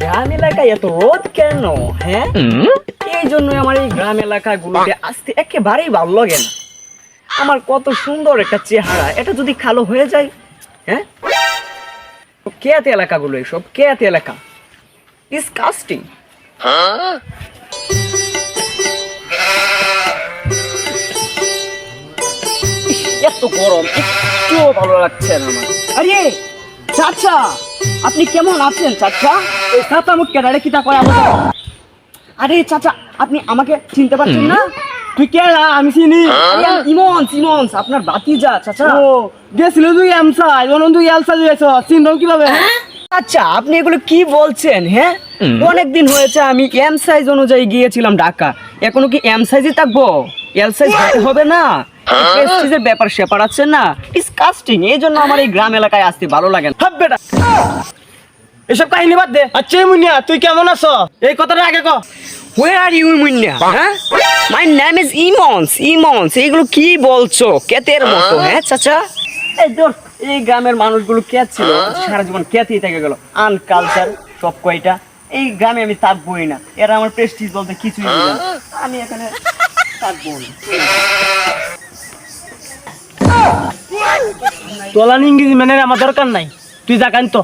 গ্রাম এলাকায় এত রোদ কেন? হ্যাঁ, এই জন্য আমার এই গ্রাম এলাকাগুলোতে আসতে একেবারেই ভালো লাগে না। আমার কত সুন্দর একটা চেহারা, এটা যদি কালো হয়ে যায়, হ্যাঁ, কেয়াত এলাকাগুলো, এসব কেয়াত এলাকা, ডিসকাস্টিং। এত গরম, একটুও ভালো লাগছে না আমার। আরে চাচা, আপনি কেমন আছেন চাচা? এই চাচা মুখ কেটে কিতা কয় আমাকে? আরে চাচা, আপনি আমাকে চিনতে পারছেন না? তুই কে? আমি চিনি। ইমন্স, ইমন্স আপনার ভাতিজা চাচা। ও গেছিল তুই এমসা, এখন তুই এলসা দিয়েছ, চিনতাম কিভাবে? আচ্ছা, আপনি এগুলো কি বলছেন? হ্যাঁ, অনেকদিন হয়েছে আমি এম সাইজ অনুযায়ী গিয়েছিলাম ঢাকা। এখনো কি এম সাইজই থাকবো? এল সাইজ হবে না? প্রেস্টিজের ব্যাপার স্যাপার আছে না, ডিসকাস্টিং। এই জন্য আমার এই গ্রাম এলাকায় আসতে ভালো লাগে না। হাব বেটা, এসব কাহিনী বাদ দে। আচ্ছা মুনিয়া, তুই কেমন আছো? এই কথাটা আগে ক। Where are you, Munna? হ্যাঁ, my name is ইমন্স। ইমন্স, এগুলো কি বলছো? কেতের মতো, হ্যাঁ চাচা? এই ধর, এই গ্রামের মানুষগুলো ক্যাত ছিল, সারা জীবন ক্যাতেই থেকে গেল। আনকালচার সব কয়টা। এই গ্রামে আমি থাকবোই না, এরা আমার প্রেস্টিজ বলতে কিছুই বুঝে না। আমি এখানে থাকবো না। তোলান ইংরেজি মানে আমার দরকার নাই, তুই যা কান তো।